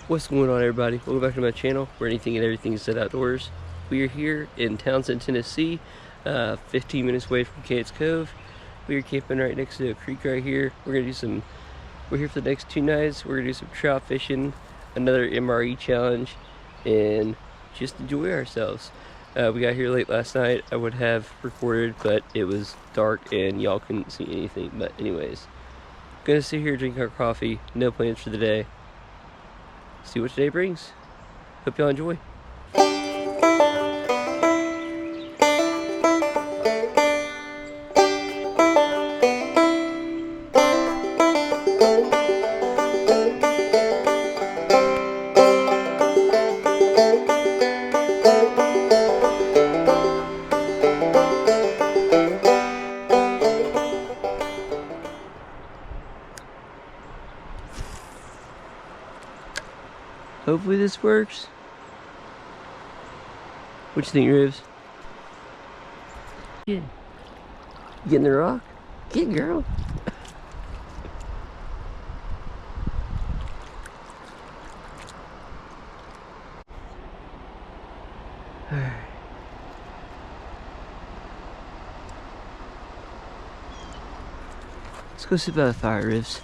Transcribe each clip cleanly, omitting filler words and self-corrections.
What's going on, everybody? Welcome back to my channel where anything and everything is said outdoors. We are here in Townsend, Tennessee, 15 minutes away from Cades Cove. We are camping right next to a creek right here. We're here for the next 2 nights. We're gonna do some trout fishing, another MRE challenge, and just enjoy ourselves. We got here late last night. I would have recorded, but it was dark and y'all couldn't see anything. But anyways, gonna sit here, drink our coffee. No plans for the day. See what today brings. Hope y'all enjoy. Hopefully this works. What you think, Rivs? Yeah. You getting the rock? Get it, girl. Alright. Let's go sit by the fire, Rivs.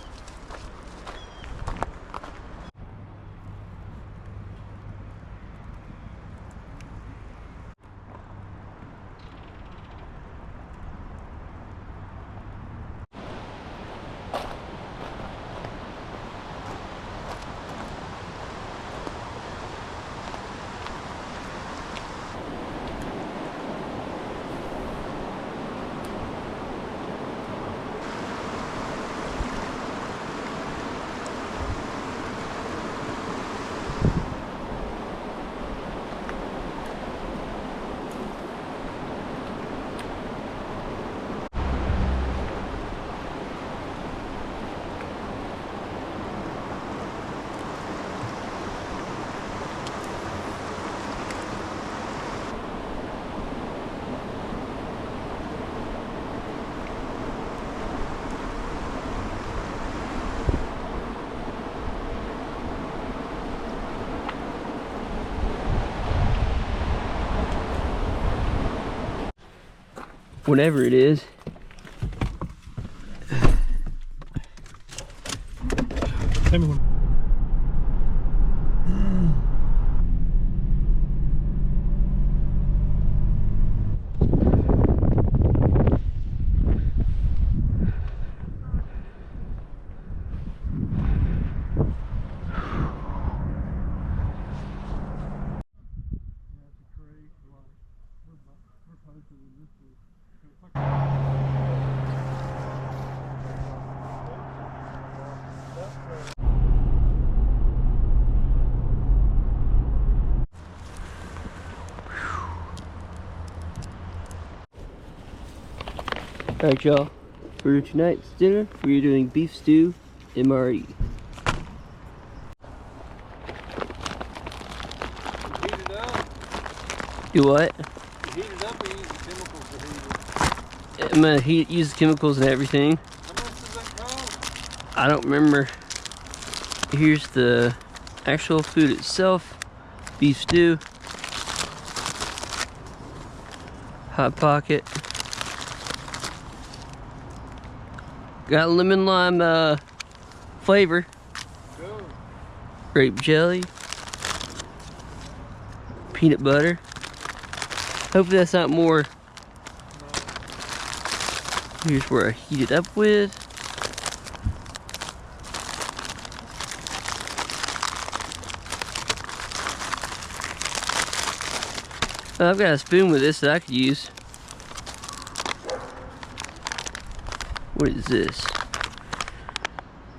Whatever it is. Tell me when. Alright, y'all. For tonight's dinner, we're doing beef stew MRE. Heat it up. Do what? You heat it up or use the chemicals to heat it? I'm gonna use the chemicals and everything. How much does that cost? I don't remember. Here's the actual food itself. Beef stew. Hot Pocket. Got lemon lime flavor. Go. Grape jelly. Peanut butter. Hopefully that's not more. Here's where I heat it up with. I've got a spoon with this that I could use. What is this?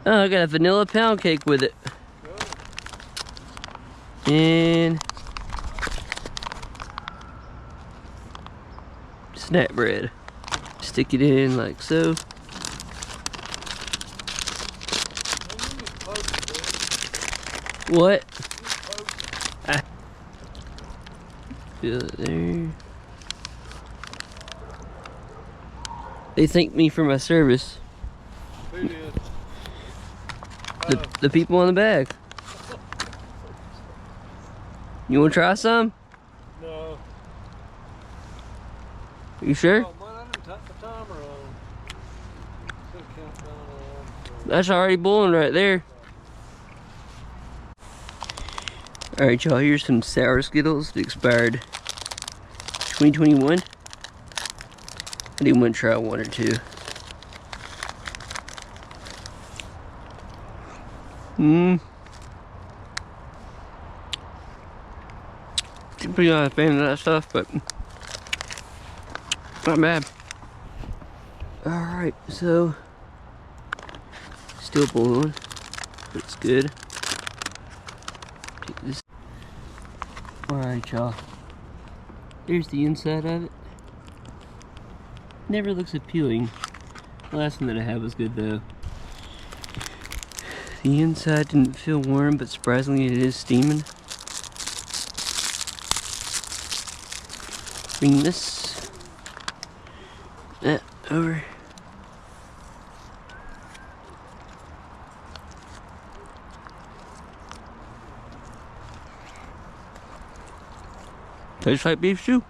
Oh, I got a vanilla pound cake with it. And snack bread. Stick it in like so. What? Fill it there. They thank me for my service. Who did? The people on the bag. You want to try some? No. You sure? Oh, man, I didn't top the timer on. Set a countdown on. That's already boiling right there. Alright, y'all, here's some sour Skittles that expired 2021. I do want to try one or two. I'm pretty not a fan of that stuff, but not bad. Alright, so still boiling. Looks good. Take this. Alright, y'all. There's the inside of it. Never looks appealing. The last one that I had was good though. The inside didn't feel warm, but surprisingly it is steaming. Bring this over. Tastes like beef stew.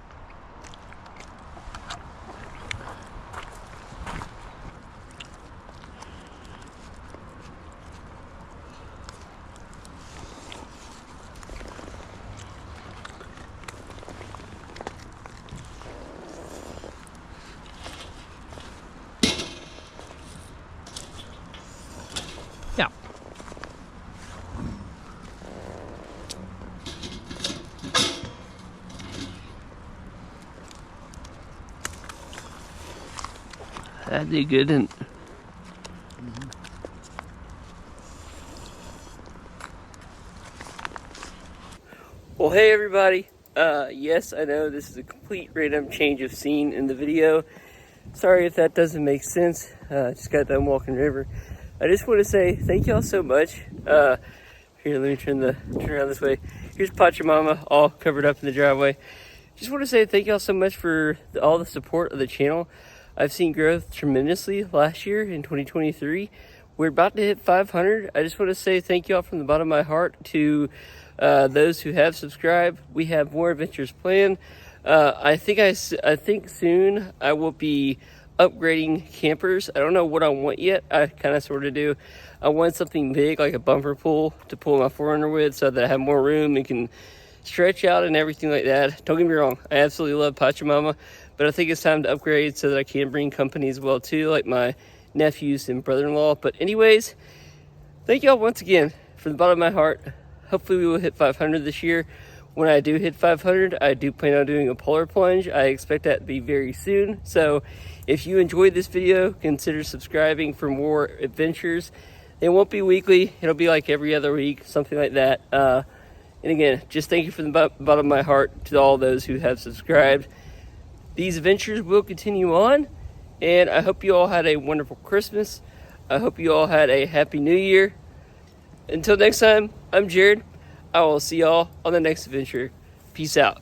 Yeah. That did good, didn't it? Well, hey everybody. Yes, I know this is a complete random change of scene in the video. Sorry if that doesn't make sense. Just got done walking the river. I just want to say thank y'all so much. Here, let me turn around this way. Here's Pachamama all covered up in the driveway. Just want to say thank y'all so much for all the support of the channel. I've seen growth tremendously last year in 2023. We're about to hit 500. I just want to say thank y'all from the bottom of my heart to those who have subscribed. We have more adventures planned. I think soon I will be upgrading campers. I don't know what I want yet. I kind of sort of do. I want something big like a bumper pool to pull my 400 with so that I have more room and can stretch out and everything like that. Don't get me wrong, I absolutely love Pachamama, but I think it's time to upgrade so that I can bring company as well too, like my nephews and brother-in-law. But anyways, thank y'all once again from the bottom of my heart. Hopefully we will hit 500 this year. When I do hit 500, I do plan on doing a polar plunge. I expect that to be very soon. So if you enjoyed this video, consider subscribing for more adventures. It won't be weekly. It'll be like every other week, something like that. And again, just thank you from the bottom of my heart to all those who have subscribed. These adventures will continue on, and I hope you all had a wonderful Christmas. I hope you all had a happy new year. Until next time, I'm Jared. I will see y'all on the next adventure. Peace out.